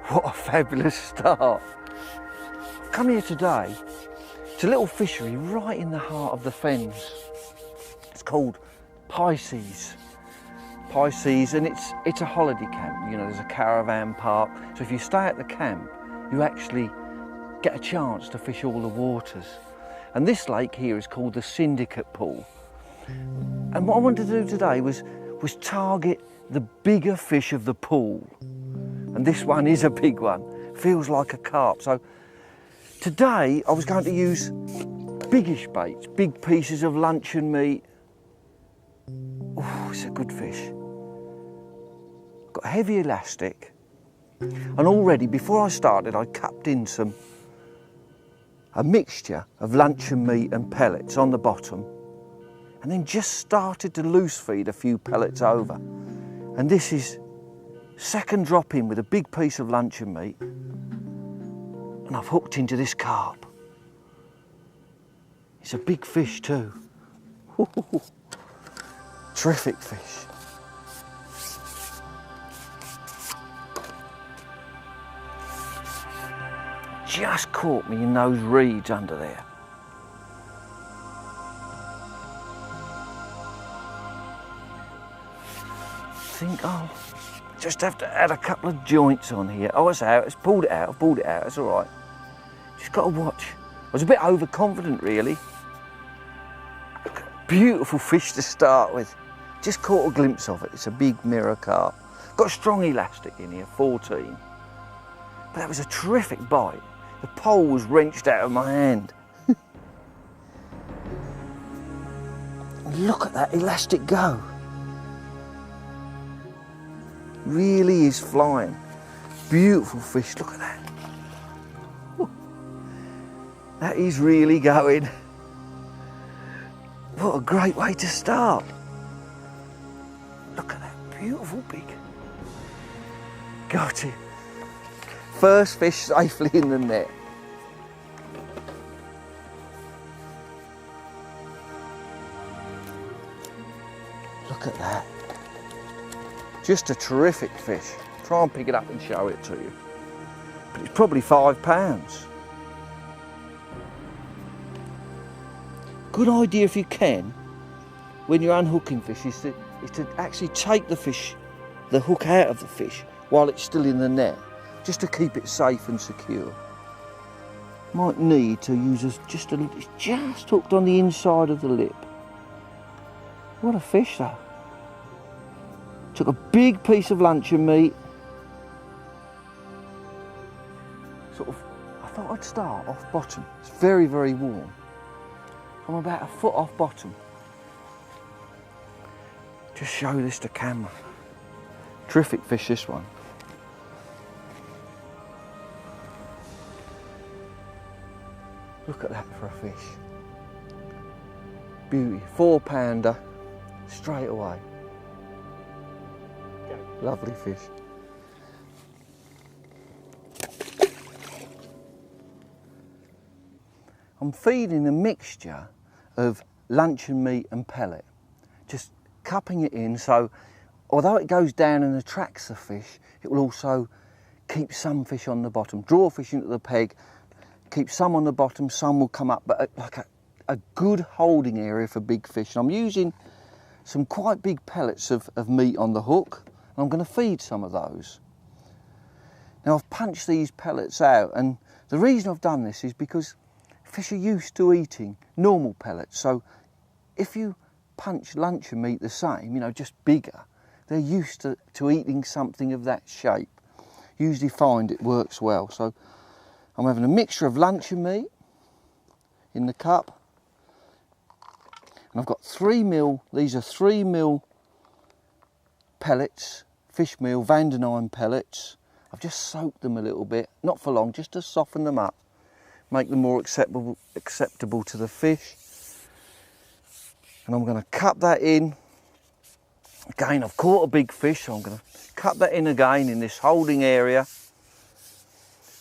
What a fabulous start. I've come here today. It's a little fishery right in the heart of the fens. It's called Pisces. Pisces, and it's a holiday camp. You know, there's a caravan park. So if you stay at the camp, you actually get a chance to fish all the waters. And this lake here is called the Syndicate Pool. And what I wanted to do today was target the bigger fish of the pool. And this one is a big one, feels like a carp. So today I was going to use biggish baits, big pieces of luncheon meat. Oh, it's a good fish. Got heavy elastic. And already before I started, I cupped in a mixture of luncheon meat and pellets on the bottom, and then just started to loose feed a few pellets over. And this is second drop in with a big piece of luncheon meat, and I've hooked into this carp. It's a big fish too. Terrific fish. Just caught me in those reeds under there. Think I'll just have to add a couple of joints on here. Oh, it's out, it's pulled it out, I've pulled it out, it's all right. Just got to watch. I was a bit overconfident really. Beautiful fish to start with. Just caught a glimpse of it. It's a big mirror carp. Got a strong elastic in here, 14. But that was a terrific bite. The pole was wrenched out of my hand. Look at that elastic go. Really is flying. Beautiful fish, look at that. Ooh. That is really going. What a great way to start. Look at that beautiful big. Got it. First fish safely in the net. Look at that. Just a terrific fish. Try and pick it up and show it to you. But it's probably £5. Good idea if you can, when you're unhooking fish, is to actually take the fish, the hook out of the fish while it's still in the net, just to keep it safe and secure. Might need to use it's just hooked on the inside of the lip. What a fish though. Took a big piece of luncheon meat. Sort of, I thought I'd start off bottom. It's very, very warm. I'm about a foot off bottom. Just show this to camera. Terrific fish, this one. Look at that for a fish. Beauty, £4 straight away. Lovely fish. I'm feeding a mixture of luncheon meat and pellet. Just cupping it in so although it goes down and attracts the fish, it will also keep some fish on the bottom. Draw fish into the peg, keep some on the bottom, some will come up, but like a good holding area for big fish. And I'm using some quite big pellets of meat on the hook. I'm going to feed some of those. Now I've punched these pellets out, and the reason I've done this is because fish are used to eating normal pellets. So if you punch luncheon meat the same, you know, just bigger, they're used to eating something of that shape. Usually find it works well. So I'm having a mixture of luncheon meat in the cup. And I've got 3mm, these are 3mm pellets, fish meal, Vandenheim pellets. I've just soaked them a little bit, not for long, just to soften them up, make them more acceptable to the fish. And I'm going to cup that in. Again, I've caught a big fish, so I'm going to cup that in again in this holding area.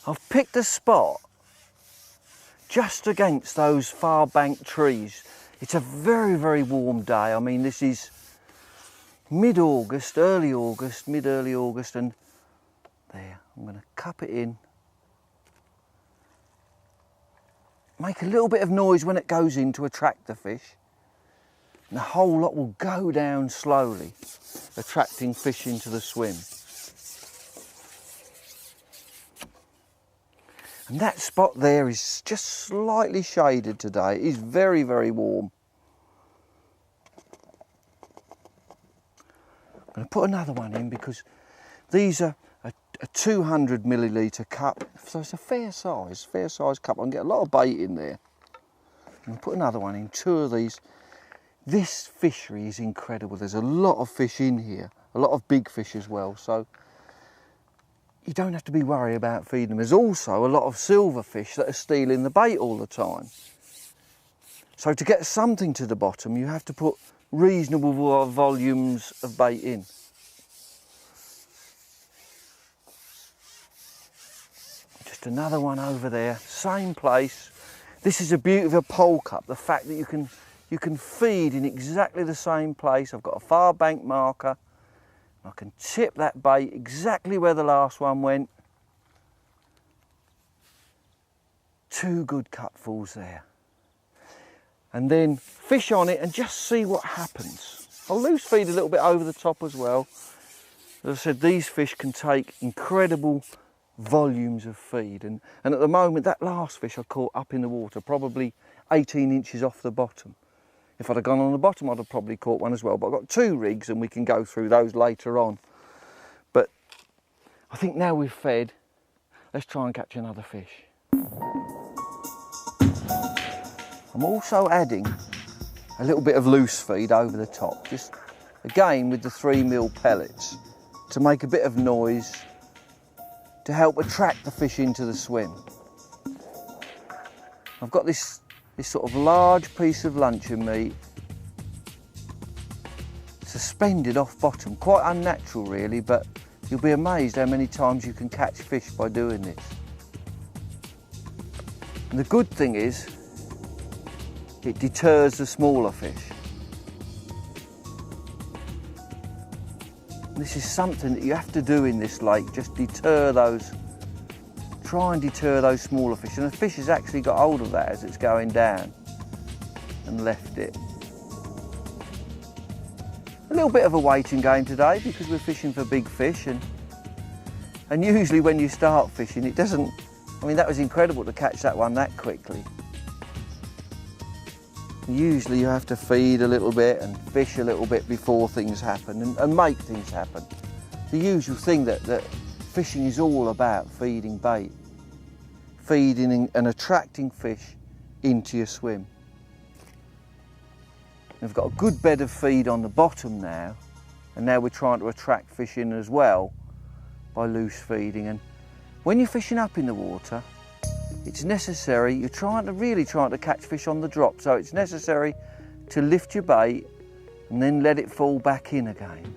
I've picked a spot just against those far bank trees. It's a very, very warm day. I mean, this is mid-August, early August, mid-early August, and There, I'm going to cup it in. Make a little bit of noise when it goes in to attract the fish. And the whole lot will go down slowly, attracting fish into the swim. And that spot there is just slightly shaded today. It is very, very warm. I'm going to put another one in because these are a 200 millilitre cup, so it's a fair size cup. I can get a lot of bait in there. I'm going to put another one in, 2 of these. This fishery is incredible. There's a lot of fish in here, a lot of big fish as well, so you don't have to be worried about feeding them. There's also a lot of silverfish that are stealing the bait all the time. So to get something to the bottom, you have to put reasonable volumes of bait in. Just another one over there, same place. This is the beauty of a pole cup, the fact that you can feed in exactly the same place. I've got a far bank marker. I can tip that bait exactly where the last one went. 2 good cupfuls there. And then fish on it and just see what happens. I'll loose feed a little bit over the top as well. As I said, these fish can take incredible volumes of feed. And at the moment, that last fish I caught up in the water, probably 18 inches off the bottom. If I'd have gone on the bottom, I'd have probably caught one as well. But I've got 2 rigs and we can go through those later on. But I think now we've fed, let's try and catch another fish. I'm also adding a little bit of loose feed over the top, just again with the 3mm pellets to make a bit of noise to help attract the fish into the swim. I've got this sort of large piece of luncheon meat suspended off bottom, quite unnatural really, but you'll be amazed how many times you can catch fish by doing this. And the good thing is it deters the smaller fish. And this is something that you have to do in this lake, just try and deter those smaller fish. And the fish has actually got hold of that as it's going down and left it. A little bit of a waiting game today because we're fishing for big fish, and usually when you start fishing it doesn't, I mean that was incredible to catch that one that quickly. Usually you have to feed a little bit and fish a little bit before things happen and make things happen. The usual thing that fishing is all about, feeding bait, feeding and attracting fish into your swim. We've got a good bed of feed on the bottom now, and now we're trying to attract fish in as well by loose feeding. And when you're fishing up in the water, it's necessary, you're really trying to catch fish on the drop, so it's necessary to lift your bait and then let it fall back in again.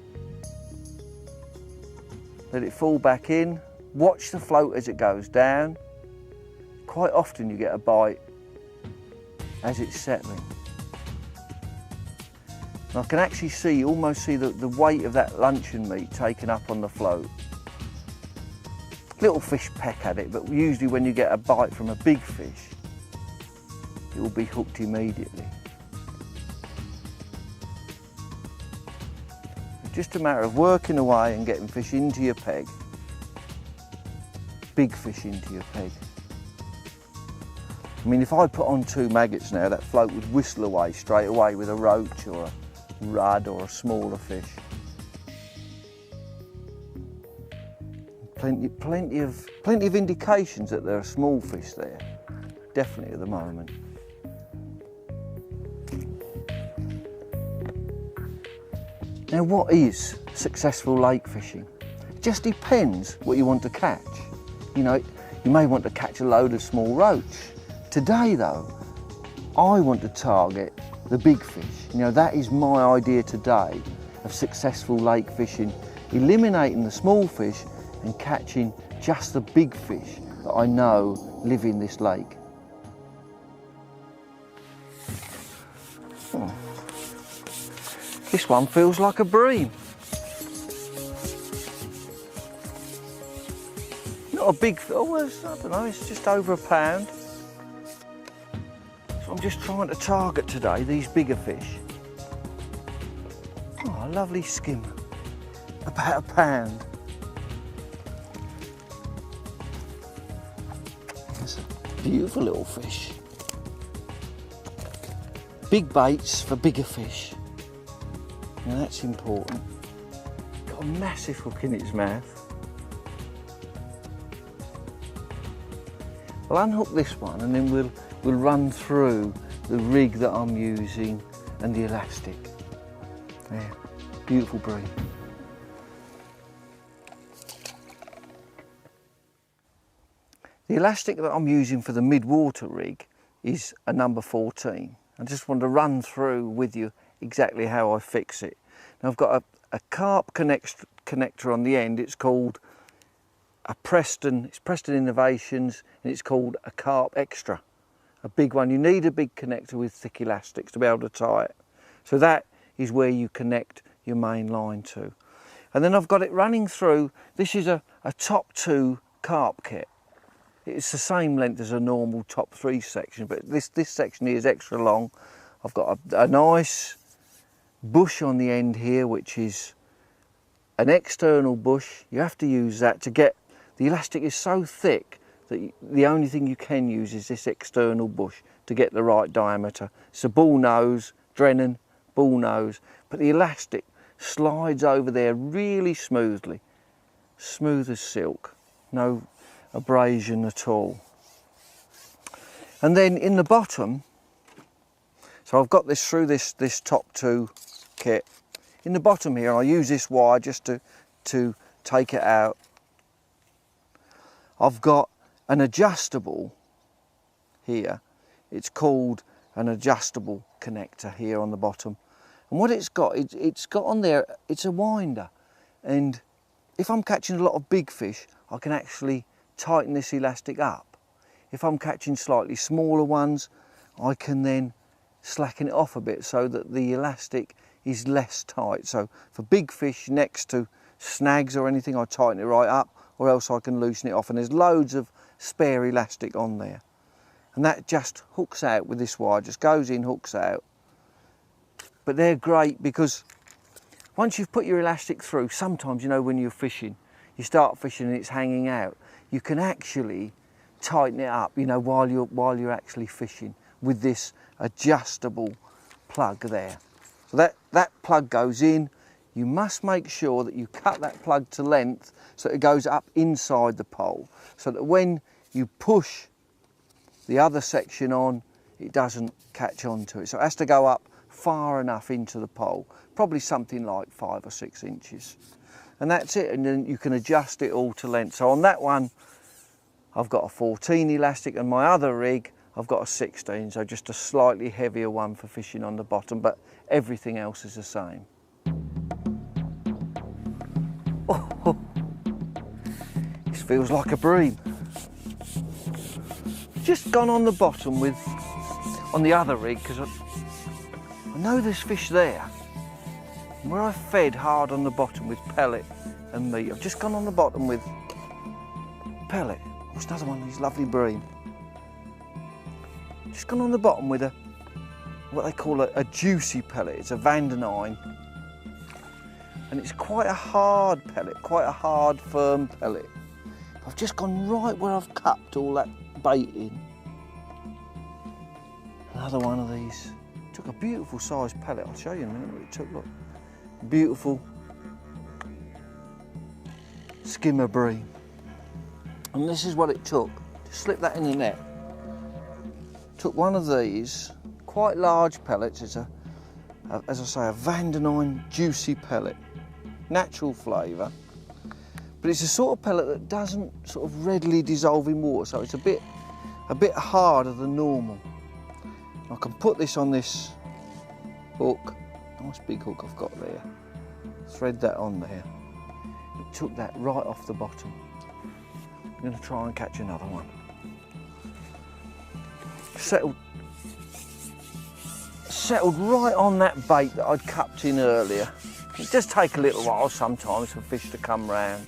Let it fall back in, watch the float as it goes down. Quite often you get a bite as it's settling. And I can actually almost see the weight of that luncheon meat taken up on the float. Little fish peck at it, but usually when you get a bite from a big fish, it will be hooked immediately. It's just a matter of working away and getting fish into your peg, big fish into your peg. I mean, if I put on 2 maggots now, that float would whistle away straight away with a roach or a rudd or a smaller fish. Plenty of indications that there are small fish there, definitely at the moment. Now, what is successful lake fishing? It just depends what you want to catch. You know, you may want to catch a load of small roach. Today though, I want to target the big fish. You know, that is my idea today of successful lake fishing, eliminating the small fish and catching just the big fish that I know live in this lake. Oh. This one feels like a bream. not a big, oh, I don't know, it's just over £1. So I'm just trying to target today these bigger fish. Oh, a lovely skimmer, about £1. That's a beautiful little fish. Big baits for bigger fish. Now that's important. Got a massive hook in its mouth. I'll unhook this one and then we'll run through the rig that I'm using and the elastic. Yeah, beautiful bream. The elastic that I'm using for the mid-water rig is a number 14. I just want to run through with you exactly how I fix it. Now I've got a carp connector on the end. It's called a Preston, it's Preston Innovations, and it's called a Carp Extra, a big one. You need a big connector with thick elastics to be able to tie it. So that is where you connect your main line to. And then I've got it running through, this is a top 2 carp kit. It's the same length as a normal top 3 section, but this section here is extra long. I've got a nice bush on the end here, which is an external bush. You have to use that to get, the elastic is so thick that the only thing you can use is this external bush to get the right diameter. It's a bull nose, Drennan bull nose, but the elastic slides over there really smoothly, smooth as silk, no abrasion at all. And then in the bottom, so I've got this through this top 2 kit. In the bottom here, I use this wire just to take it out. I've got an adjustable here. It's called an adjustable connector here on the bottom. And what it's got on there, it's a winder. And if I'm catching a lot of big fish, I can actually tighten this elastic up. If I'm catching slightly smaller ones, I can then slacken it off a bit so that the elastic is less tight. So for big fish next to snags or anything, I tighten it right up, or else I can loosen it off. And there's loads of spare elastic on there. And that just hooks out with this wire, just goes in, hooks out. But they're great because once you've put your elastic through, sometimes, you know, when you're fishing, you start fishing and it's hanging out, you can actually tighten it up, you know, while you're actually fishing with this adjustable plug there. So that plug goes in. You must make sure that you cut that plug to length so it goes up inside the pole, so that when you push the other section on, it doesn't catch onto it. So it has to go up far enough into the pole, probably something like 5 or 6 inches. And that's it, and then you can adjust it all to length. So on that one, I've got a 14 elastic, and my other rig, I've got a 16, so just a slightly heavier one for fishing on the bottom, but everything else is the same. Oh, this feels like a bream. Just gone on the bottom with, on the other rig, because I know there's fish there. Where I fed hard on the bottom with pellet and meat, I've just gone on the bottom with pellet. What's another one of these lovely bream? Just gone on the bottom with what they call a juicy pellet. It's a Vandenine. And it's quite a hard pellet, quite a hard, firm pellet. I've just gone right where I've cupped all that bait in. Another one of these. Took a beautiful sized pellet. I'll show you in a minute what it took. Look, beautiful skimmer bream. And this is what it took. Just slip that in the net. Took one of these, quite large pellets. It's as I say, a Vandenine juicy pellet. Natural flavour. But it's a sort of pellet that doesn't sort of readily dissolve in water, so it's a bit harder than normal. I can put this on this hook, nice big hook I've got there, thread that on there. It took that right off the bottom. I'm going to try and catch another one. Settled right on that bait that I'd cupped in earlier. It does take a little while sometimes for fish to come round.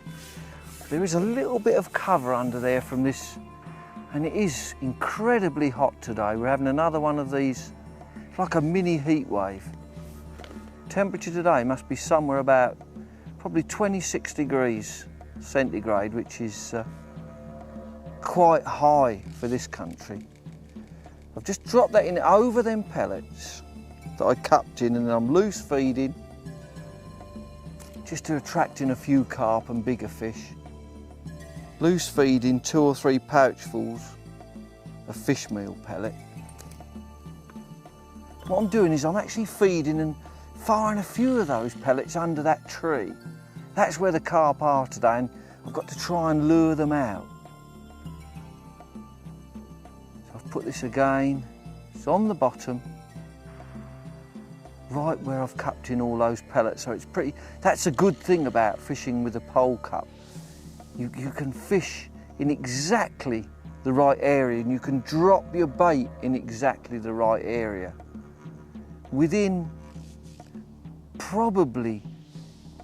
there is a little bit of cover under there from this, and it is incredibly hot today. We're having another one of these, it's like a mini heat wave. Temperature today must be somewhere about probably 26 degrees centigrade, which is quite high for this country. I've just dropped that in over them pellets that I cupped in, and I'm loose feeding just to attract in a few carp and bigger fish. Loose feeding 2 or 3 pouchfuls of fish meal pellet. What I'm doing is I'm actually feeding and firing a few of those pellets under that tree. That's where the carp are today, and I've got to try and lure them out. So I've put this again, it's on the bottom, right where I've cupped in all those pellets, so it's pretty, that's a good thing about fishing with a pole cup. You can fish in exactly the right area, and you can drop your bait in exactly the right area. Within probably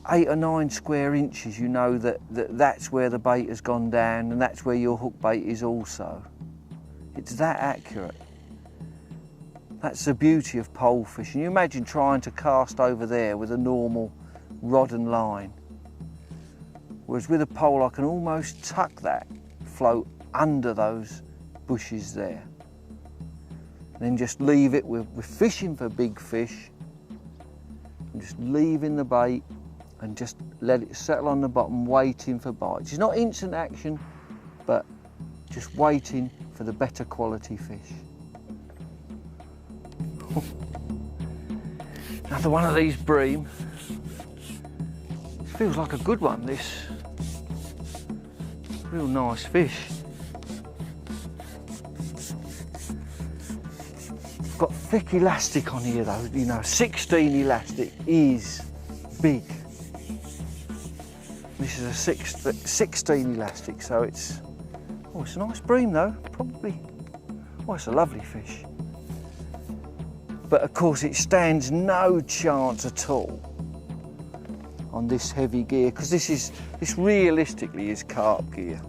8 or 9 square inches, you know that's where the bait has gone down, and that's where your hook bait is also. It's that accurate. That's the beauty of pole fishing. You imagine trying to cast over there with a normal rod and line. Whereas with a pole, I can almost tuck that float under those bushes there. And then just leave it, we're fishing for big fish. I'm just leaving the bait and just let it settle on the bottom, waiting for bites. It's not instant action, but just waiting for the better quality fish. Another one of these bream. This feels like a good one, this. Real nice fish. Got thick elastic on here though, you know, 16 elastic is big. This is a 16 elastic, so it's a nice bream though, probably. Oh, it's a lovely fish. But of course it stands no chance at all on this heavy gear, because this realistically is carp gear.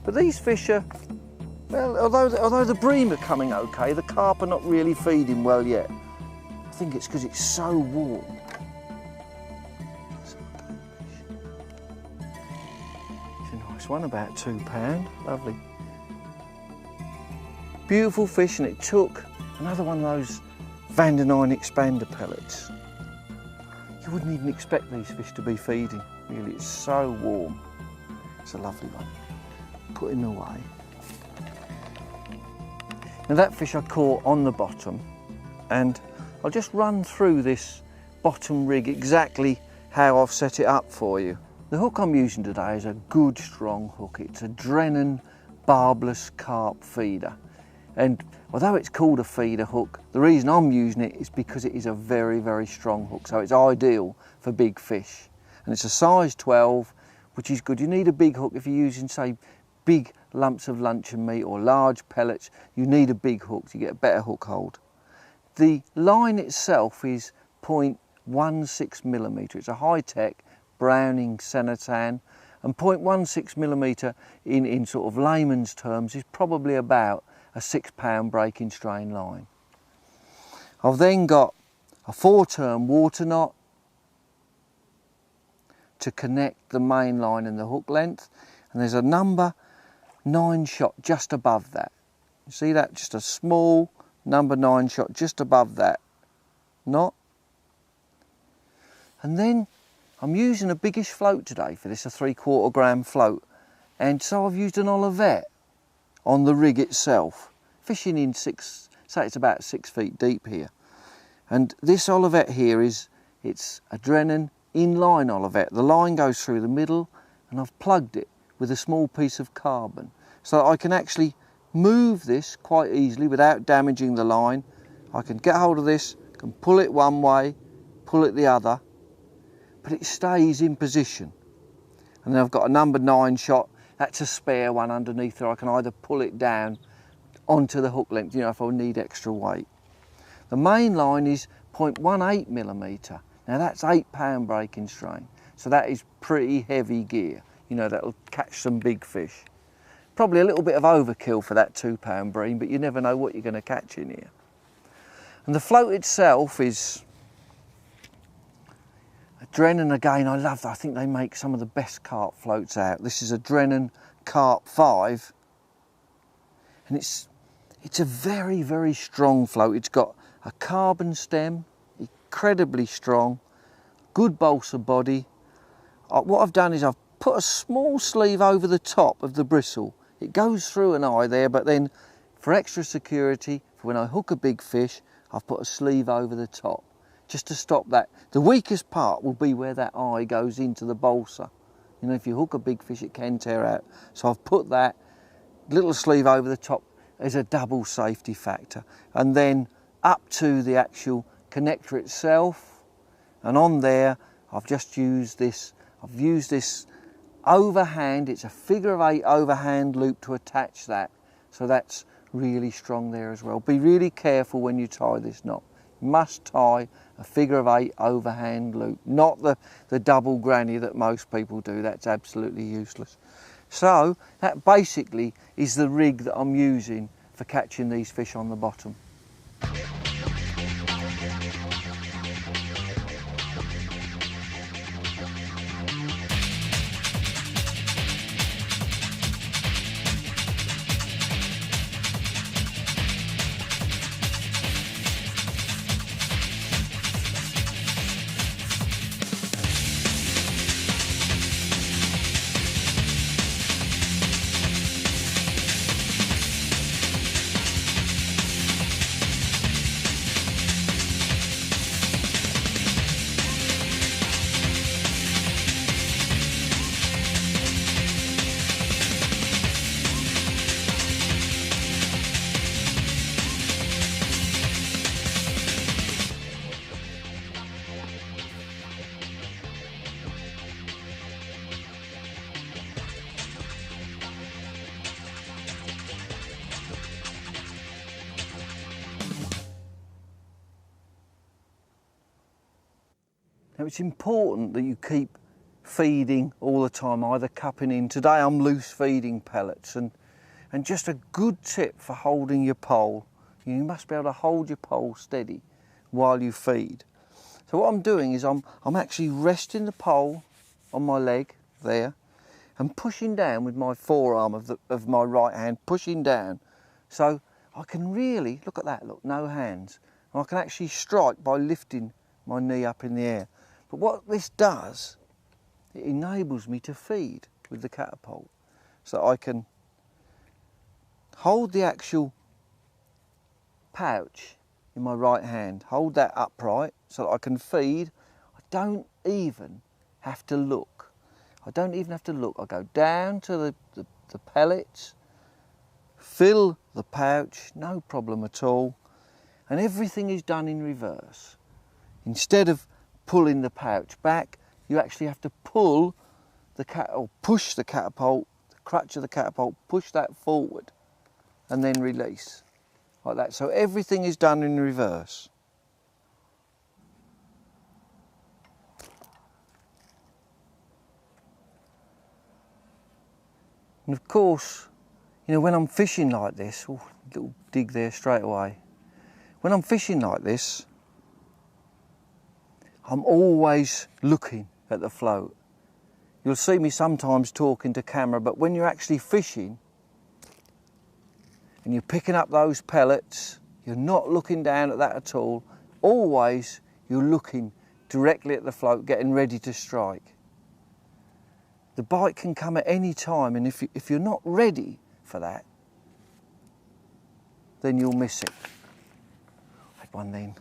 But these fish are, well, although the bream are coming okay, the carp are not really feeding well yet. I think it's because it's so warm. It's a nice one, about £2, lovely. Beautiful fish, and it took another one of those Vandenine expander pellets. You wouldn't even expect these fish to be feeding, really, it's so warm. It's a lovely one. Put him away. Now that fish I caught on the bottom, and I'll just run through this bottom rig exactly how I've set it up for you. The hook I'm using today is a good strong hook. It's a Drennan barbless carp feeder. And although it's called a feeder hook, the reason I'm using it is because it is a very, very strong hook. So it's ideal for big fish. And it's a size 12, which is good. You need a big hook if you're using, say, big lumps of luncheon meat or large pellets. You need a big hook to get a better hook hold. The line itself is 0.16 millimetre. It's a high-tech Browning Senatan, and 0.16 millimetre in sort of layman's terms is probably about a 6-pound breaking strain line. I've then got a 4-turn water knot to connect the main line and the hook length, and there's a number 9 shot just above that. You see that? Just a small number 9 shot just above that knot. And then I'm using a biggish float today for this, a 3/4 gram float, and so I've used an Olivet on the rig itself, fishing in say it's about 6 feet deep here. And this Olivet here it's a Drennan inline Olivet. The line goes through the middle, and I've plugged it with a small piece of carbon so that I can actually move this quite easily without damaging the line. I can get hold of this, can pull it one way, pull it the other, but it stays in position. And then I've got a number 9 shot. That's a spare one underneath there. I can either pull it down onto the hook length, you know, if I need extra weight. The main line is 0.18 millimetre. Now that's 8-pound breaking strain. So that is pretty heavy gear. You know, that'll catch some big fish. Probably a little bit of overkill for that 2-pound bream, but you never know what you're going to catch in here. And the float itself is a Drennan again. I love that. I think they make some of the best carp floats out. This is a Drennan Carp 5, and it's a very, very strong float. It's got a carbon stem, incredibly strong, good balsa body. What I've done is I've put a small sleeve over the top of the bristle. It goes through an eye there, but then for extra security, for when I hook a big fish, I've put a sleeve over the top, just to stop that. The weakest part will be where that eye goes into the balsa. You know, if you hook a big fish, it can tear out. So I've put that little sleeve over the top as a double safety factor. And then up to the actual connector itself, and on there, I've just used this, overhand, it's a figure of 8 overhand loop to attach that. So that's really strong there as well. Be really careful when you tie this knot. You must tie a figure of 8 overhand loop, not the double granny that most people do. That's absolutely useless. So that basically is the rig that I'm using for catching these fish on the bottom. Now it's important that you keep feeding all the time, either cupping in. Today I'm loose feeding pellets, and just a good tip for holding your pole. You must be able to hold your pole steady while you feed. So what I'm doing is I'm actually resting the pole on my leg there and pushing down with my forearm of my right hand, pushing down. So I can really, look at that, look, no hands. And I can actually strike by lifting my knee up in the air. But what this does, it enables me to feed with the catapult. So I can hold the actual pouch in my right hand, hold that upright so that I can feed. I don't even have to look. I don't even have to look. I go down to the pellets, fill the pouch, no problem at all. And everything is done in reverse. Instead of pulling the pouch back, you actually have to pull or push the catapult, the crutch of the catapult, push that forward and then release, like that. So everything is done in reverse. And of course, you know, when I'm fishing like this, oh, little dig there straight away. When I'm fishing like this, I'm always looking at the float. You'll see me sometimes talking to camera, but when you're actually fishing and you're picking up those pellets, you're not looking down at that at all. Always you're looking directly at the float, getting ready to strike. The bite can come at any time, and if you're not ready for that, then you'll miss it. I had one then.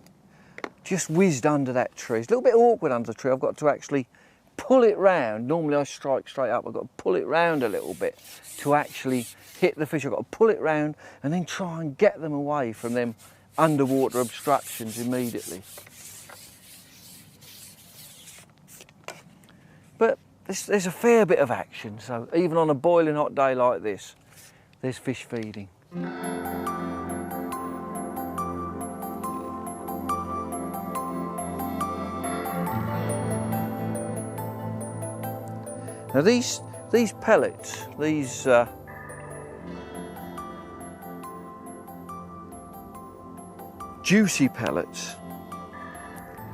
Just whizzed under that tree. It's a little bit awkward under the tree. I've got to actually pull it round. Normally I strike straight up. I've got to pull it round a little bit to actually hit the fish. I've got to pull it round and then try and get them away from them underwater obstructions immediately. But there's a fair bit of action. So even on a boiling hot day like this, there's fish feeding. Now these pellets, these juicy pellets,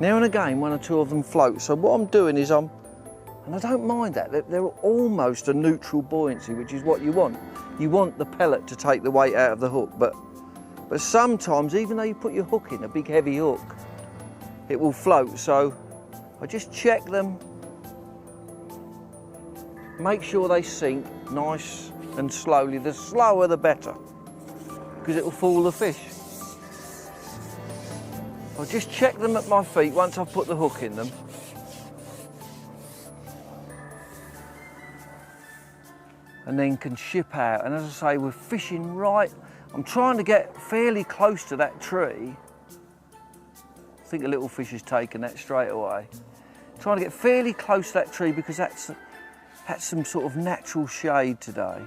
now and again one or two of them float. So what I'm doing is and I don't mind that, they're almost a neutral buoyancy, which is what you want. You want the pellet to take the weight out of the hook, but sometimes, even though you put your hook in, a big heavy hook, it will float. So I just check them, make sure they sink nice and slowly. The slower the better, because it will fool the fish. I'll just check them at my feet once I've put the hook in them. And then can ship out. And as I say, we're fishing right. I'm trying to get fairly close to that tree. I think a little fish has taken that straight away. Trying to get fairly close to that tree because that's some sort of natural shade today.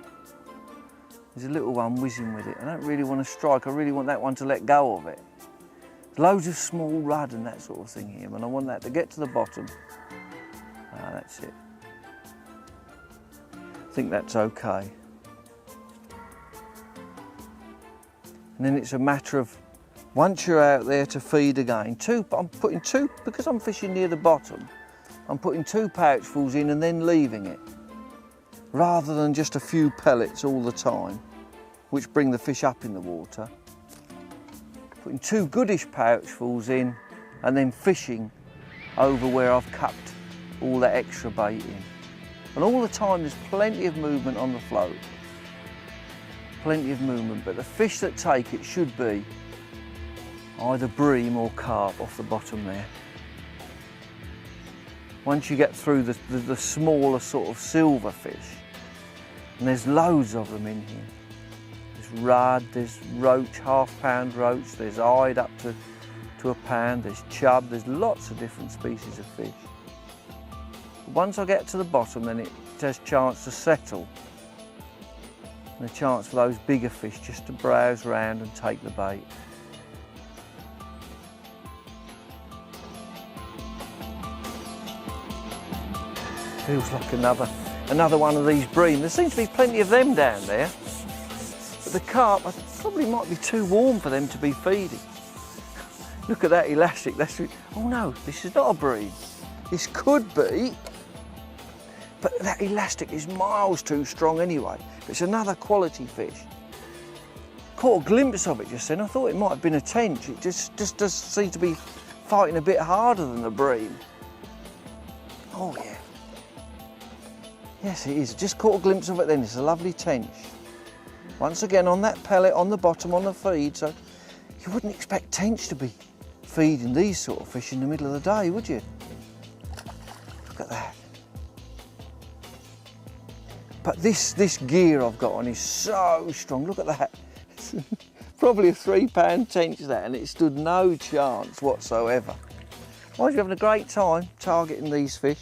There's a little one whizzing with it. I don't really want to strike. I really want that one to let go of it. There's loads of small rudd and that sort of thing here, and I want that to get to the bottom. Ah, that's it. I think that's okay. And then it's a matter of, once you're out there to feed again, I'm putting two, because I'm fishing near the bottom, I'm putting 2 pouchfuls in and then leaving it, rather than just a few pellets all the time, which bring the fish up in the water. Putting 2 goodish pouchfuls in and then fishing over where I've cupped all that extra bait in. And all the time there's plenty of movement on the float. Plenty of movement, but the fish that take it should be either bream or carp off the bottom there. Once you get through the smaller sort of silver fish, and there's loads of them in here. There's rudd, there's roach, half-pound roach, there's eyed up to a pound, there's chub, there's lots of different species of fish. Once I get to the bottom, then it has a chance to settle, and a chance for those bigger fish just to browse around and take the bait. Feels like another one of these bream. There seems to be plenty of them down there, but the carp probably might be too warm for them to be feeding. Look at that elastic. Oh no, this is not a bream. This could be, but that elastic is miles too strong anyway. It's another quality fish. Caught a glimpse of it just then. I thought it might have been a tench. It just does seem to be fighting a bit harder than the bream. Oh yeah. Yes, it is. Just caught a glimpse of it then. It's a lovely tench. Once again on that pellet on the bottom on the feed. So you wouldn't expect tench to be feeding these sort of fish in the middle of the day, would you? Look at that. But this gear I've got on is so strong. Look at that. Probably a £3 tench that, and it stood no chance whatsoever. Well, you're having a great time targeting these fish.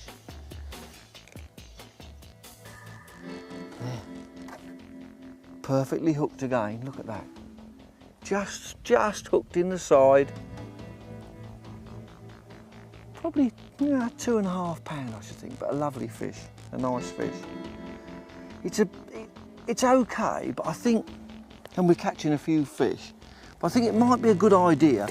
There. Perfectly hooked again. Look at that. Just hooked in the side. Probably £2.5 I should think, but a lovely fish, a nice fish. It's okay, but I think, and we're catching a few fish, but I think it might be a good idea,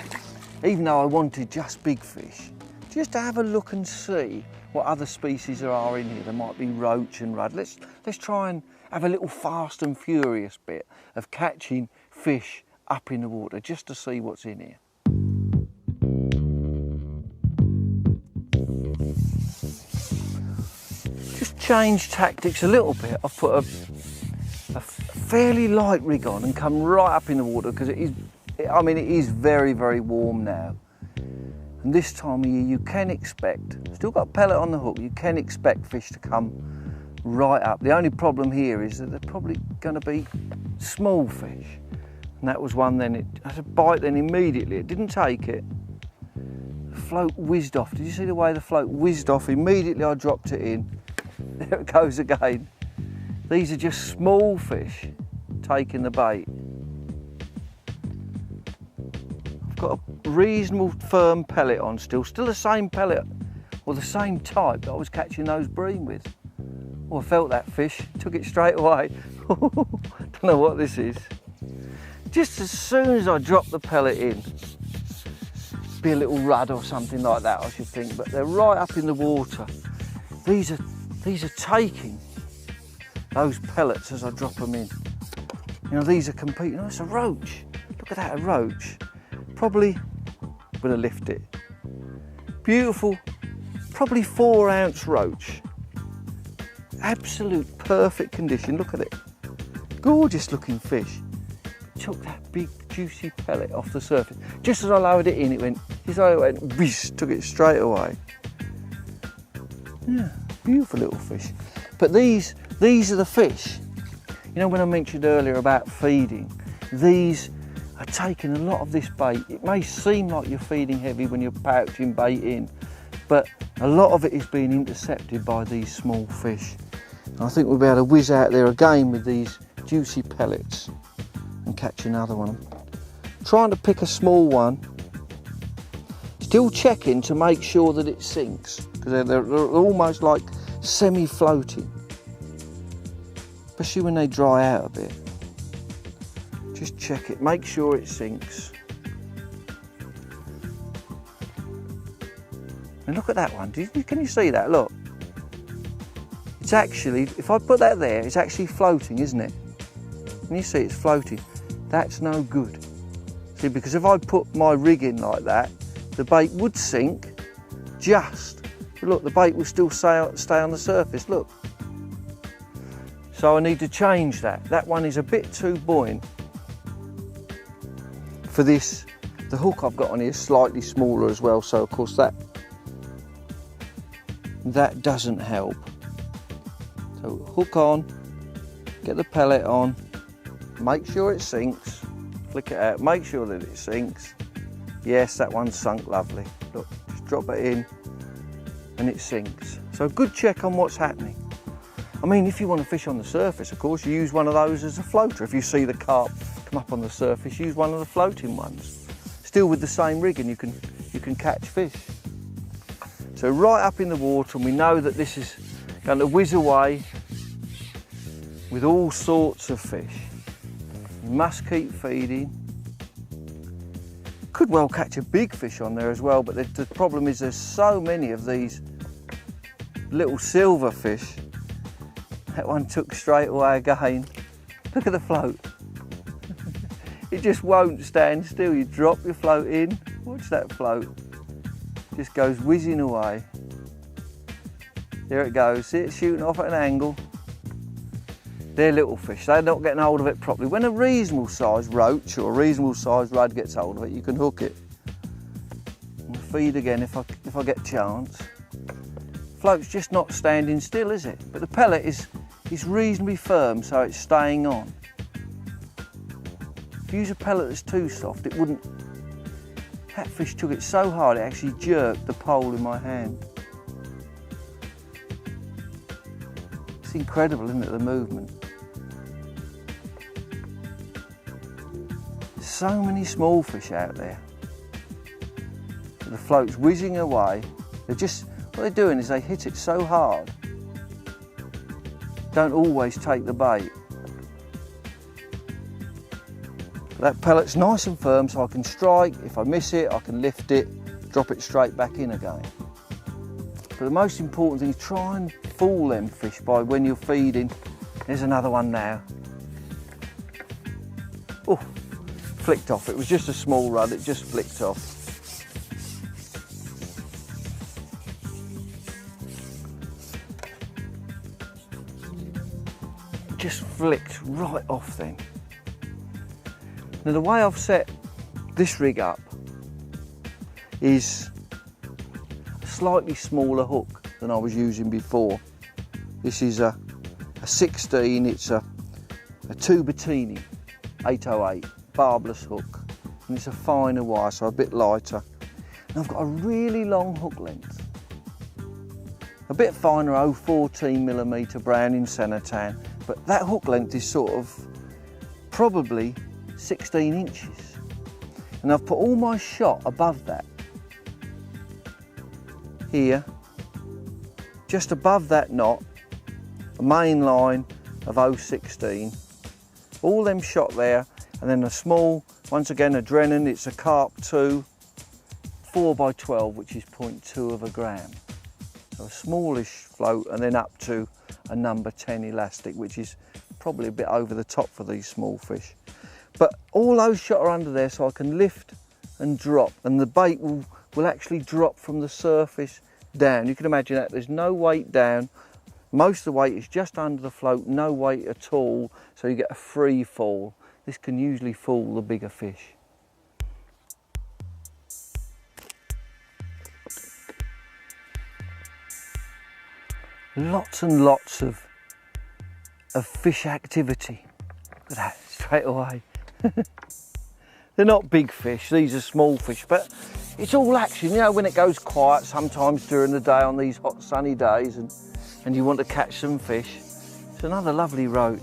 even though I wanted just big fish, just to have a look and see what other species there are in here. There might be roach and rudd. Let's try and have a little fast and furious bit of catching fish up in the water, just to see what's in here. Just change tactics a little bit. I've put a fairly light rig on and come right up in the water because it is very, very warm now. And this time of year you can expect, still got a pellet on the hook, you can expect fish to come right up. The only problem here is that they're probably going to be small fish. And that was one then, it had a bite then immediately, it didn't take it. The float whizzed off. Did you see the way the float whizzed off? Immediately I dropped it in. There it goes again. These are just small fish taking the bait. I've got a reasonable firm pellet on still the same pellet, or the same type that I was catching those bream with. Oh, I felt that fish, took it straight away. Don't know what this is. Just as soon as I drop the pellet in, be a little rudd or something like that, I should think, but they're right up in the water. These are taking those pellets as I drop them in. You know, these are competing. Oh, it's a roach. Look at that, a roach. Probably, I'm gonna lift it. Beautiful, probably 4-ounce roach. Absolute perfect condition, look at it. Gorgeous looking fish. Took that big juicy pellet off the surface. Just as I lowered it in, it went, whiz, took it straight away. Yeah, beautiful little fish. But these are the fish. You know, when I mentioned earlier about feeding, these are taking a lot of this bait. It may seem like you're feeding heavy when you're pouching bait in, but a lot of it is being intercepted by these small fish. And I think we'll be able to whiz out there again with these juicy pellets and catch another one. Trying to pick a small one, still checking to make sure that it sinks, because they're almost like semi-floating, especially when they dry out a bit. Just check it, make sure it sinks. And look at that one, can you see that? Look, it's actually, if I put that there, it's actually floating, isn't it? Can you see it's floating? That's no good. See, because if I put my rig in like that, the bait would sink just, but look, the bait will still stay on the surface, look. So I need to change that. That one is a bit too buoyant for this. The hook I've got on here is slightly smaller as well, so of course that doesn't help. So hook on, get the pellet on, make sure it sinks, flick it out, make sure that it sinks. Yes, that one's sunk lovely. Look, just drop it in and it sinks. So good check on what's happening. I mean, if you want to fish on the surface, of course, you use one of those as a floater. If you see the carp come up on the surface, use one of the floating ones. Still with the same rig, and you can catch fish. So right up in the water, and we know that this is going to whiz away with all sorts of fish. You must keep feeding. Could well catch a big fish on there as well, but the problem is there's so many of these little silver fish. That one took straight away again. Look at the float. It just won't stand still. You drop your float in, watch that float. Just goes whizzing away. There it goes, see it shooting off at an angle. They're little fish, they're not getting hold of it properly. When a reasonable sized roach or a reasonable sized rudd gets hold of it, you can hook it. And feed again if I get a chance. Float's just not standing still, is it? But the pellet is reasonably firm, so it's staying on. If you use a pellet that's too soft, it wouldn't. That fish took it so hard it actually jerked the pole in my hand. It's incredible, isn't it, the movement? So many small fish out there. The float's whizzing away. What they're doing is they hit it so hard, don't always take the bait. That pellet's nice and firm, so I can strike. If I miss it, I can lift it, drop it straight back in again. But the most important thing is try and fool them fish by when you're feeding. There's another one now. Oh, flicked off. It was just a small rudd, it just flicked off. Just flicked right off then. Now the way I've set this rig up is a slightly smaller hook than I was using before. This is a 16, it's a Tubertini 808 barbless hook, and it's a finer wire, so a bit lighter. And I've got a really long hook length, a bit finer 0.14mm Browning Senatan, but that hook length is sort of probably 16 inches. And I've put all my shot above that. Here, just above that knot, a main line of 016. All them shot there, and then a small, once again a Drennan, it's a Carp 2, 4x12, which is 0.2 of a gram. So a smallish float, and then up to a number 10 elastic, which is probably a bit over the top for these small fish. But all those shot are under there, so I can lift and drop, and the bait will actually drop from the surface down. You can imagine that there's no weight down. Most of the weight is just under the float, no weight at all, so you get a free fall. This can usually fool the bigger fish. Lots and lots of fish activity. Look at that, straight away. They're not big fish, these are small fish, but it's all action. You know, when it goes quiet sometimes during the day on these hot sunny days, and you want to catch some fish. It's another lovely roach.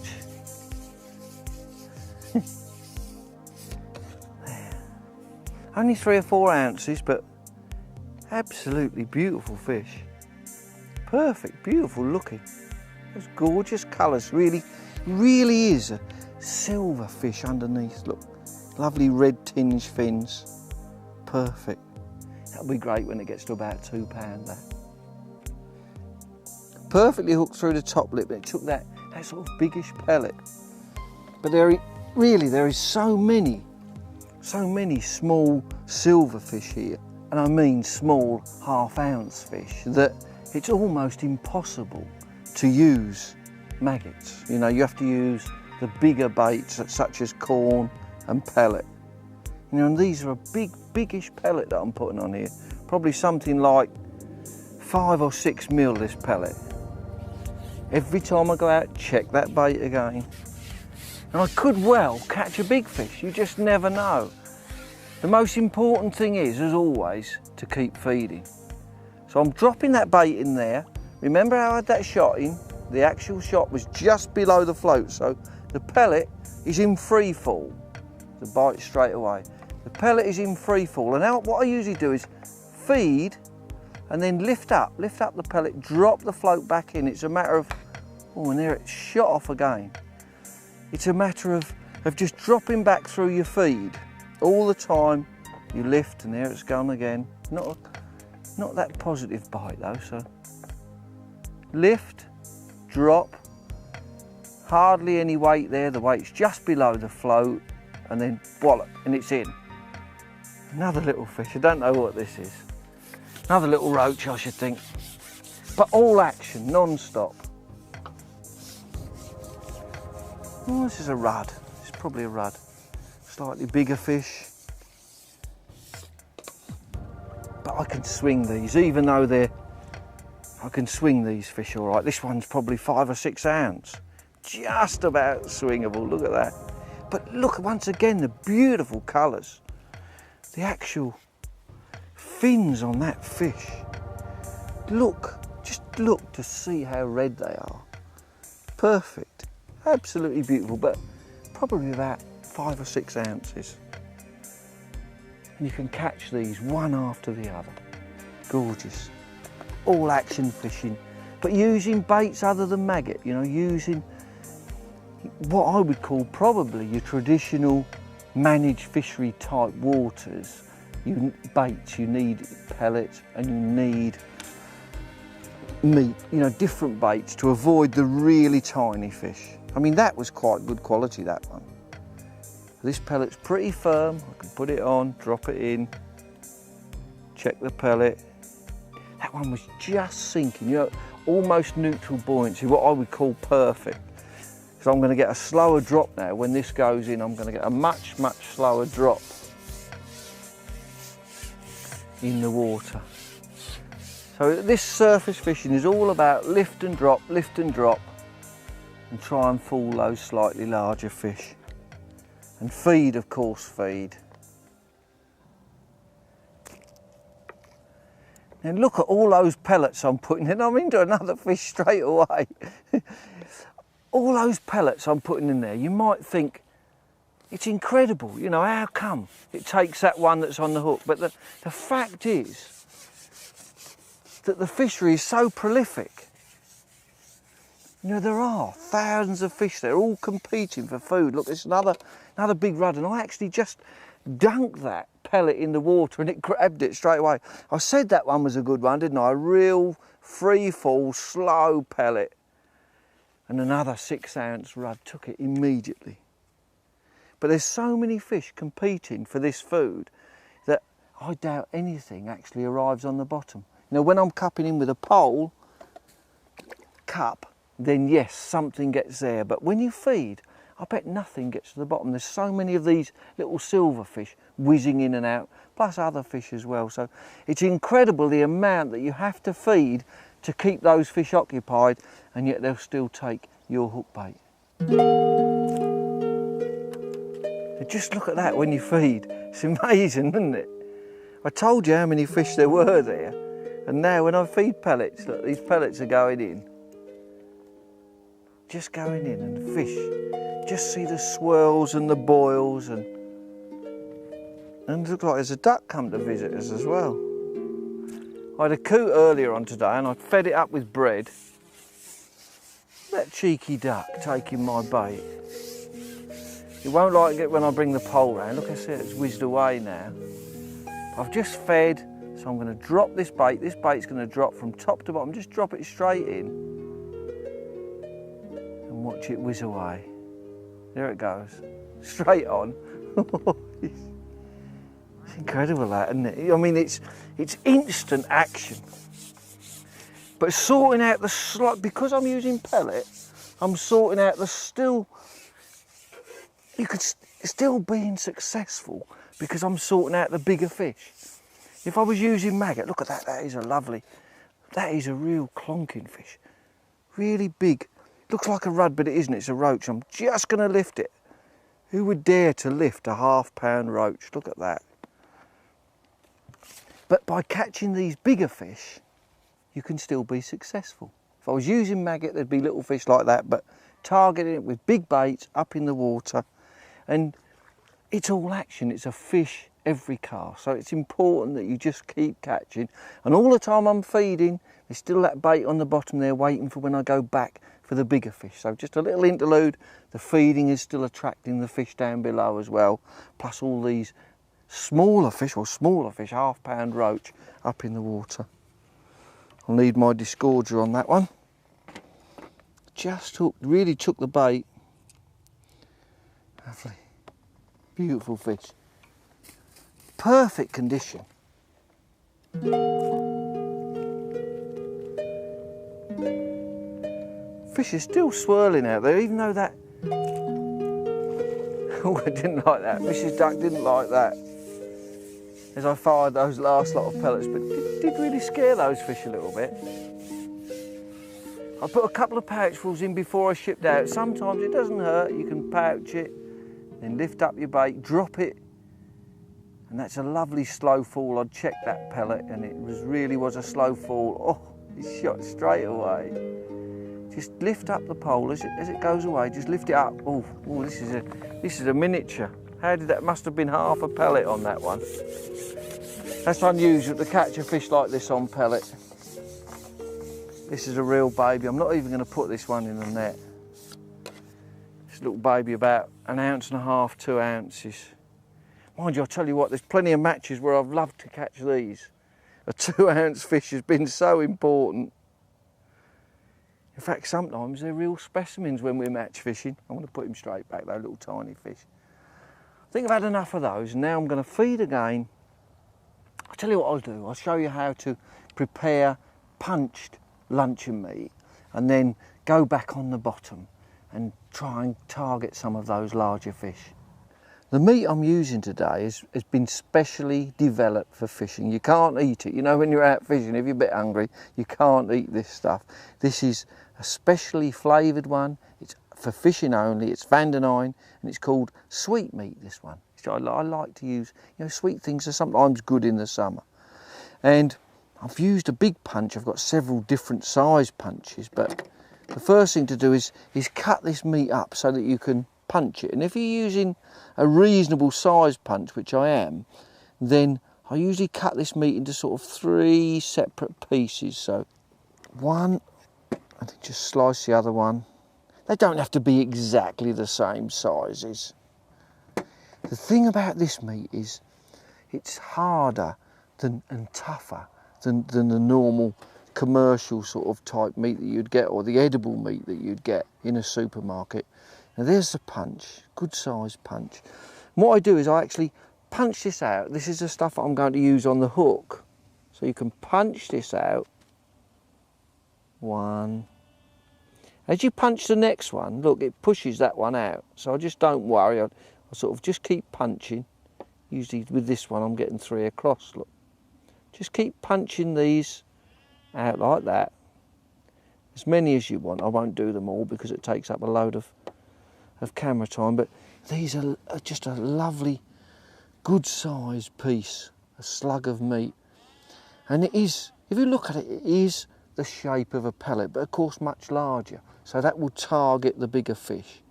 There. Only 3 or 4 ounces, but absolutely beautiful fish. Perfect, beautiful looking. Those gorgeous colours, really is a silver fish underneath. Look, lovely red tinge fins. Perfect. That'll be great when it gets to about £2, that. Perfectly hooked through the top lip, it took that sort of biggish pellet. But there is so many small silver fish here, and I mean small half-ounce fish, that it's almost impossible to use maggots. You know, you have to use the bigger baits such as corn and pellet. You know, and these are a biggish pellet that I'm putting on here. Probably something like 5 or 6 mil, this pellet. Every time I go out, check that bait again. And I could well catch a big fish, you just never know. The most important thing is, as always, to keep feeding. So I'm dropping that bait in there. Remember how I had that shot in? The actual shot was just below the float, so the pellet is in free fall. The bite straight away. The pellet is in free fall, and now what I usually do is feed and then lift up the pellet, drop the float back in. It's a matter of, oh, and there it's shot off again. It's a matter of just dropping back through your feed all the time. You lift, and there it's gone again. Not that positive bite though, so lift, drop, hardly any weight there, the weight's just below the float, and then wallop, and it's in. Another little fish, I don't know what this is. Another little roach, I should think. But all action, non-stop. Oh, this is a rudd. It's probably a rudd. Slightly bigger fish. But I can swing these, even though I can swing these fish all right. This one's probably 5 or 6 ounce. Just about swingable, look at that. But look, once again, the beautiful colours. The actual fins on that fish. Look, just look to see how red they are. Perfect, absolutely beautiful, but probably about 5 or 6 ounces. And you can catch these one after the other. Gorgeous. All action fishing, but using baits other than maggot, you know, using what I would call probably your traditional managed fishery type waters. Baits, you need pellets and you need meat, you know, different baits to avoid the really tiny fish. I mean, that was quite good quality, that one. This pellet's pretty firm. I can put it on, drop it in, check the pellet. That one was just sinking, you know, almost neutral buoyancy, what I would call perfect. So I'm going to get a slower drop now. When this goes in, I'm going to get a much, much slower drop in the water. So this surface fishing is all about lift and drop, and try and fool those slightly larger fish. And feed, of course, feed. And look at all those pellets I'm putting in. I'm into another fish straight away. All those pellets I'm putting in there, you might think, it's incredible, you know, how come it takes that one that's on the hook? But the fact is that the fishery is so prolific You know, there are thousands of fish there, all competing for food. Look, there's another big rudd, and I actually just dunked that pellet in the water and it grabbed it straight away. I said that one was a good one, didn't I? A real free fall, slow pellet. And another 6-ounce rudd took it immediately. But there's so many fish competing for this food that I doubt anything actually arrives on the bottom. You know, when I'm cupping in with a pole cup, then yes, something gets there. But when you feed, I bet nothing gets to the bottom. There's so many of these little silverfish whizzing in and out, plus other fish as well. So it's incredible the amount that you have to feed to keep those fish occupied, and yet they'll still take your hook bait. So just look at that when you feed. It's amazing, isn't it? I told you how many fish there were there, and now when I feed pellets, look, these pellets are going in. Just going in, and fish, just see the swirls and the boils, and it looks like there's a duck come to visit us as well. I had a coot earlier on today and I fed it up with bread. That cheeky duck taking my bait. It won't like it when I bring the pole round. Look, I see it's whizzed away now. I've just fed, so I'm going to drop this bait. This bait's going to drop from top to bottom. Just drop it straight in and watch it whiz away. There it goes, straight on. It's incredible, that, isn't it? I mean, it's instant action. But sorting out the because I'm using pellet, I'm sorting out the you could still being successful because I'm sorting out the bigger fish. If I was using maggot, look at that, that is a real clonking fish. Really big. Looks like a rudd, but it isn't, it's a roach. I'm just going to lift it. Who would dare to lift a half-pound roach? Look at that. But by catching these bigger fish, you can still be successful. If I was using maggot, there'd be little fish like that, but targeting it with big baits up in the water, and it's all action. It's a fish every cast, so it's important that you just keep catching. And all the time I'm feeding, there's still that bait on the bottom there waiting for when I go back for the bigger fish. So just a little interlude, the feeding is still attracting the fish down below as well, plus all these smaller fish, half-pound roach up in the water. I'll need my disgorger on that one. Just really took the bait. Lovely, beautiful fish. Perfect condition. Fish is still swirling out there, even though that... Oh, I didn't like that. Mrs. Duck didn't like that. As I fired those last lot of pellets, but did really scare those fish a little bit. I put a couple of pouchfuls in before I shipped out. Sometimes it doesn't hurt. You can pouch it, then lift up your bait, drop it, and that's a lovely slow fall. I'd checked that pellet, and it really was a slow fall. Oh, it shot straight away. Just lift up the pole as it goes away. Just lift it up. Oh, this is a miniature. How did that? Must have been half a pellet on that one. That's unusual to catch a fish like this on pellet. This is a real baby. I'm not even going to put this one in the net. This little baby about 1.5 ounces, 2 ounces. Mind you, I'll tell you what, there's plenty of matches where I've loved to catch these. A 2-ounce fish has been so important. In fact, sometimes they're real specimens when we're match fishing. I want to put him straight back, those little tiny fish. I think I've had enough of those, and now I'm going to feed again. I'll tell you what I'll do. I'll show you how to prepare punched luncheon meat and then go back on the bottom and try and target some of those larger fish. The meat I'm using today has been specially developed for fishing. You can't eat it. You know, when you're out fishing, if you're a bit hungry, you can't eat this stuff. This is a specially flavoured one. It's for fishing only. It's Vandenine, and it's called sweet meat, this one. I like to use, you know, sweet things are sometimes good in the summer. And I've used a big punch. I've got several different size punches, but the first thing to do is cut this meat up so that you can punch it. And if you're using a reasonable size punch, which I am, then I usually cut this meat into sort of 3 separate pieces. So 1 And then just slice the other one. They don't have to be exactly the same sizes. The thing about this meat is it's harder and tougher than the normal commercial sort of type meat that you'd get, or the edible meat that you'd get in a supermarket. Now there's the punch, good size punch. And what I do is I actually punch this out. This is the stuff I'm going to use on the hook. So you can punch this out. One. As you punch the next one, look, it pushes that one out. So I just don't worry. I sort of just keep punching. Usually with this one, I'm getting 3 across, look. Just keep punching these out like that. As many as you want. I won't do them all because it takes up a load of camera time, but these are just a lovely, good sized piece, a slug of meat. And it is, if you look at it, it is the shape of a pellet, but of course much larger. So that will target the bigger fish.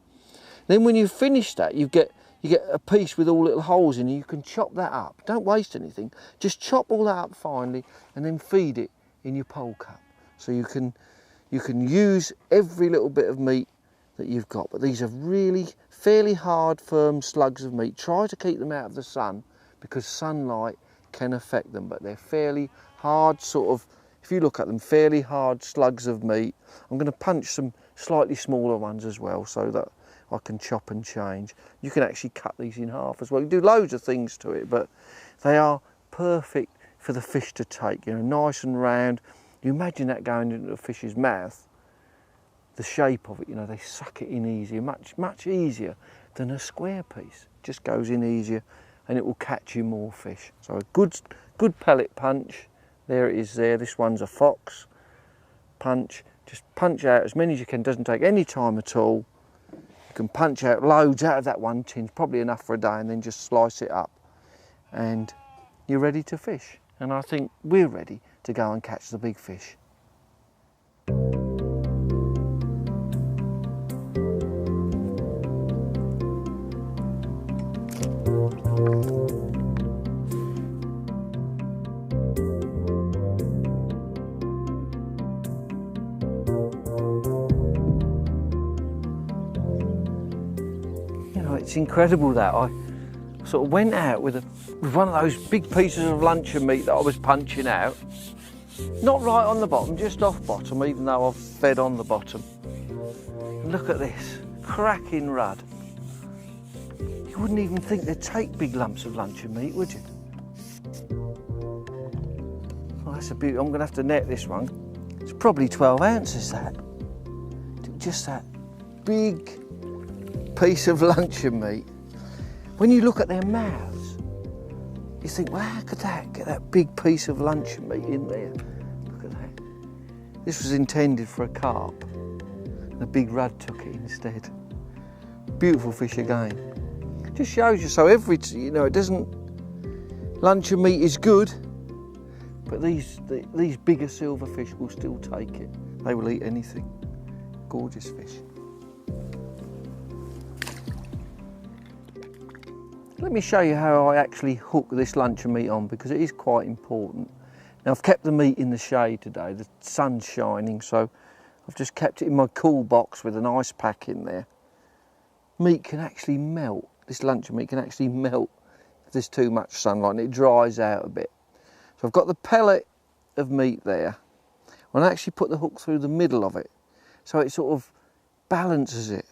Then when you finish that, you get a piece with all little holes in it. You can chop that up. Don't waste anything. Just chop all that up finely and then feed it in your pole cup. So you can use every little bit of meat that you've got. But these are really fairly hard, firm slugs of meat. Try to keep them out of the sun because sunlight can affect them. But they're fairly hard sort of, if you look at them, fairly hard slugs of meat. I'm going to punch some slightly smaller ones as well so that I can chop and change. You can actually cut these in half as well. You do loads of things to it, but they are perfect for the fish to take, you know, nice and round. You imagine that going into the fish's mouth, the shape of it, you know, they suck it in easier, much easier than a square piece. Just goes in easier and it will catch you more fish. So a good pellet punch, there it is there. This one's a fox punch. Just punch out as many as you can, doesn't take any time at all. You can punch out loads out of that one tin, probably enough for a day, and then just slice it up and you're ready to fish. And I think we're ready to go and catch the big fish. It's incredible that I sort of went out with one of those big pieces of luncheon meat that I was punching out. Not right on the bottom, just off bottom, even though I've fed on the bottom. And look at this, cracking rudd. You wouldn't even think they'd take big lumps of luncheon meat, would you? Oh, that's a beauty. I'm going to have to net this one. It's probably 12 ounces, that. Just that big piece of luncheon meat. When you look at their mouths, you think, well, how could that get that big piece of luncheon meat in there? Look at that. This was intended for a carp. The big rudd took it instead. Beautiful fish again. Just shows you, so it doesn't, luncheon meat is good, but these bigger silverfish will still take it. They will eat anything. Gorgeous fish. Let me show you how I actually hook this luncheon meat on, because it is quite important. Now I've kept the meat in the shade today, the sun's shining, so I've just kept it in my cool box with an ice pack in there. Meat can actually melt, this luncheon meat can actually melt if there's too much sunlight and it dries out a bit. So I've got the pellet of meat there, and I actually put the hook through the middle of it, so it sort of balances it.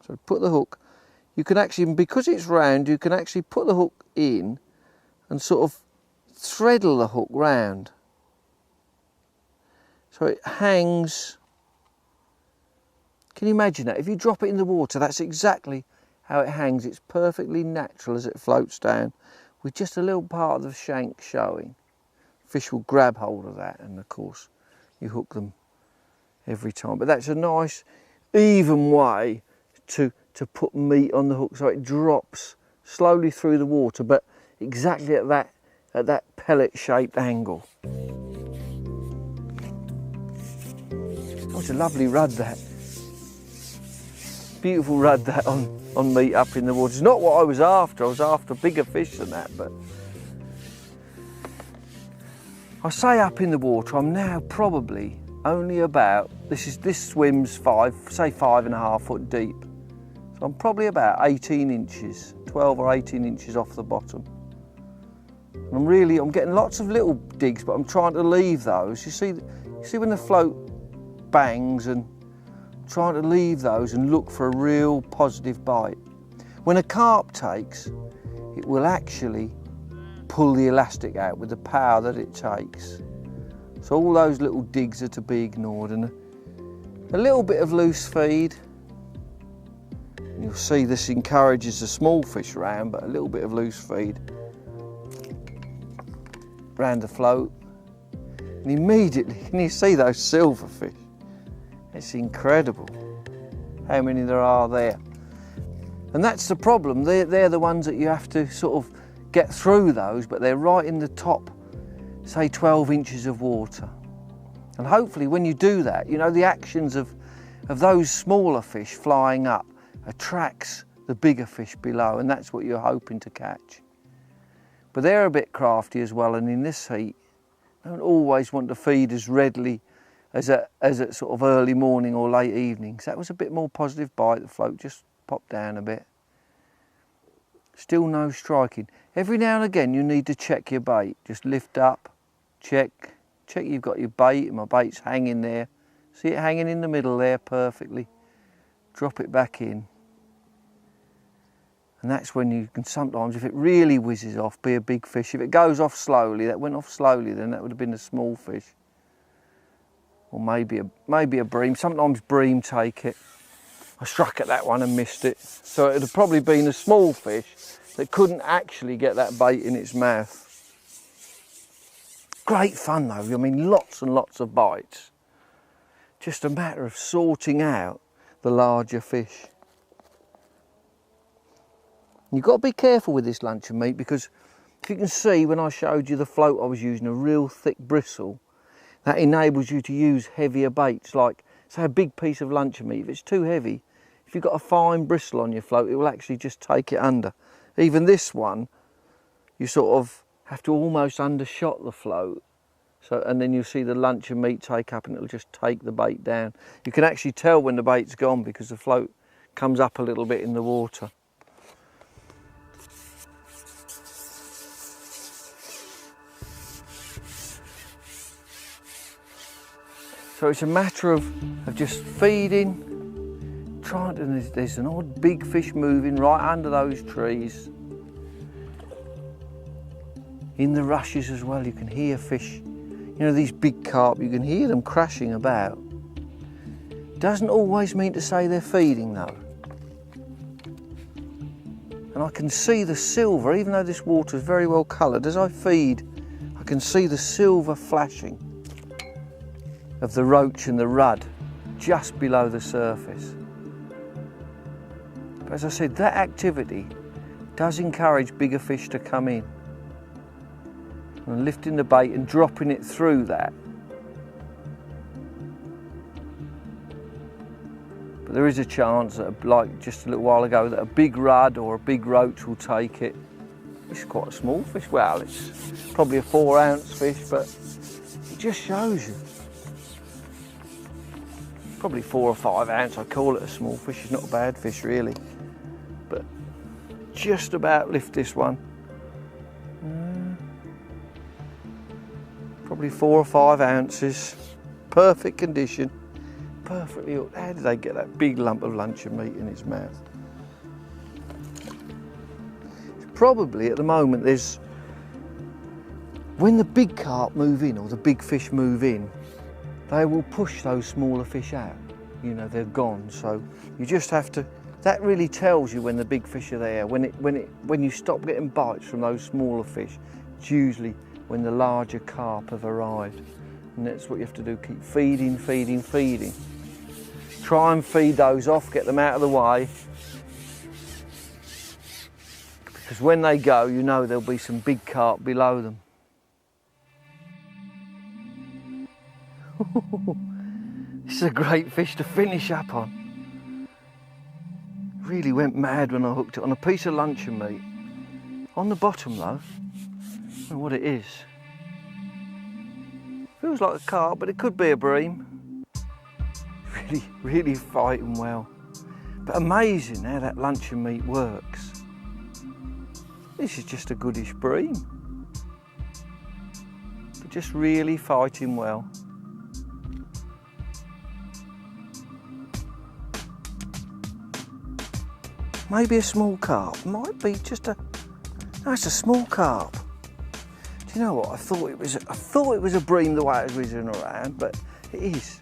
So put the hook. You can actually, because it's round, you can actually put the hook in and sort of threadle the hook round. So it hangs. Can you imagine that? If you drop it in the water, that's exactly how it hangs. It's perfectly natural as it floats down with just a little part of the shank showing. Fish will grab hold of that, and of course you hook them every time. But that's a nice, even way to put meat on the hook, so it drops slowly through the water, but exactly at that pellet shaped angle. Oh, it's a lovely rudd, that. Beautiful rudd, that on meat up in the water. It's not what I was after. I was after bigger fish than that, but I say up in the water, I'm now probably only about, this swims say 5.5 foot deep. So I'm probably about 18 inches, 12 or 18 inches off the bottom. I'm getting lots of little digs, but I'm trying to leave those. You see when the float bangs, and trying to leave those and look for a real positive bite. When a carp takes, it will actually pull the elastic out with the power that it takes. So all those little digs are to be ignored, and a little bit of loose feed. You'll see this encourages the small fish around, but a little bit of loose feed around the float, and immediately can you see those silverfish? It's incredible how many there are there. And that's the problem. They're the ones that you have to sort of get through those, but they're right in the top, say 12 inches of water. And hopefully when you do that, you know, the actions of those smaller fish flying up attracts the bigger fish below, and that's what you're hoping to catch. But they're a bit crafty as well, and in this heat, don't always want to feed as readily as at sort of early morning or late evenings. That was a bit more positive bite. The float just popped down a bit. Still no striking. Every now and again you need to check your bait. Just lift up, check you've got your bait, and my bait's hanging there. See it hanging in the middle there perfectly. Drop it back in. And that's when you can sometimes, if it really whizzes off, be a big fish. If it goes off slowly, that went off slowly, then that would have been a small fish. Or maybe a bream. Sometimes bream take it. I struck at that one and missed it. So it would have probably been a small fish that couldn't actually get that bait in its mouth. Great fun though, I mean lots and lots of bites. Just a matter of sorting out the larger fish. You've got to be careful with this luncheon meat, because if you can see when I showed you the float I was using a real thick bristle, that enables you to use heavier baits, like say a big piece of luncheon meat. If it's too heavy, if you've got a fine bristle on your float, it will actually just take it under. Even this one, you sort of have to almost undershot the float, so, and then you'll see the luncheon meat take up and it'll just take the bait down. You can actually tell when the bait's gone because the float comes up a little bit in the water. So it's a matter of just feeding, trying to, there's an odd big fish moving right under those trees. In the rushes as well, you can hear fish. You know, these big carp, you can hear them crashing about. Doesn't always mean to say they're feeding though. And I can see the silver, even though this water is very well coloured, as I feed, I can see the silver flashing of the roach and the rudd just below the surface. But as I said, that activity does encourage bigger fish to come in. And lifting the bait and dropping it through that. But there is a chance that, like just a little while ago, that a big rudd or a big roach will take it. It's quite a small fish. Well, it's probably a 4-ounce fish, but it just shows you. Probably 4 or 5 ounce, I call it a small fish. It's not a bad fish really, but just about lift this one. Probably 4 or 5 ounces, perfect condition, perfectly hooked. How did they get that big lump of luncheon meat in its mouth? Probably at the moment when the big carp move in or the big fish move in, they will push those smaller fish out. You know, they're gone. So you just have to, that really tells you when the big fish are there. When you stop getting bites from those smaller fish, it's usually when the larger carp have arrived. And that's what you have to do, keep feeding, feeding, feeding. Try and feed those off, get them out of the way. Because when they go, you know there'll be some big carp below them. This is a great fish to finish up on. Really went mad when I hooked it on a piece of luncheon meat. On the bottom though, I don't know what it is. Feels like a carp, but it could be a bream. really fighting well. But amazing how that luncheon meat works. This is just a goodish bream. But just really fighting well. Maybe a small carp, might be just a, no, it's a small carp. Do you know what, I thought it was a bream the way it was whizzing around, but it is.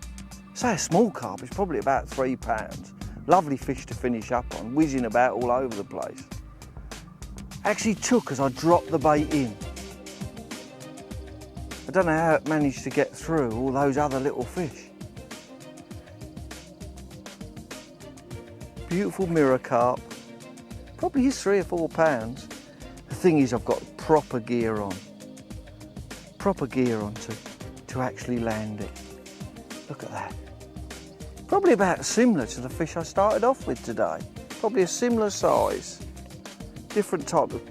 Say a small carp, it's probably about 3 pounds. Lovely fish to finish up on, whizzing about all over the place. Actually took as I dropped the bait in. I don't know how it managed to get through all those other little fish. Beautiful mirror carp. Probably is 3 or 4 pounds. The thing is, I've got proper gear on. Proper gear on to actually land it. Look at that. Probably about similar to the fish I started off with today. Probably a similar size. Different type of...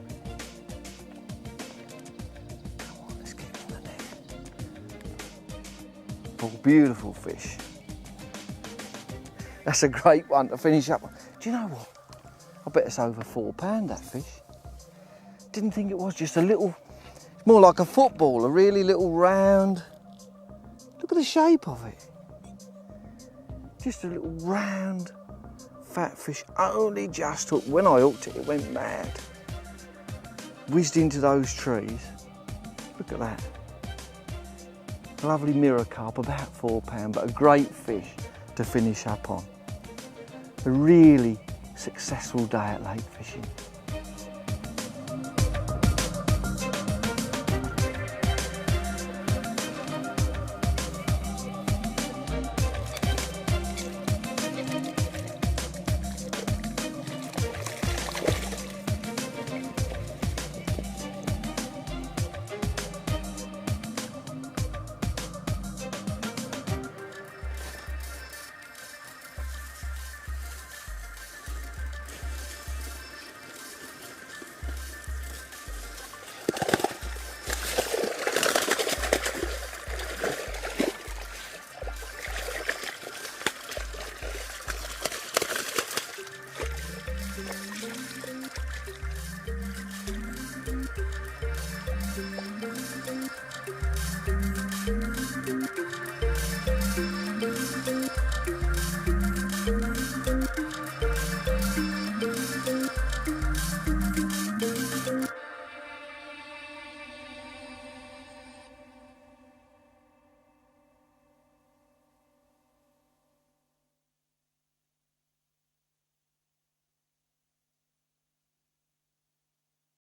Come on, let's get on the net. Oh, beautiful fish. That's a great one to finish up on. Do you know what? I bet it's over 4 pound, that fish. Didn't think it was, just a little, more like a football, a really little round. Look at the shape of it. Just a little round, fat fish, only just hooked. When I hooked it, it went mad. Whizzed into those trees. Look at that. Lovely mirror carp, about 4 pound, but a great fish to finish up on. A really successful day at lake fishing.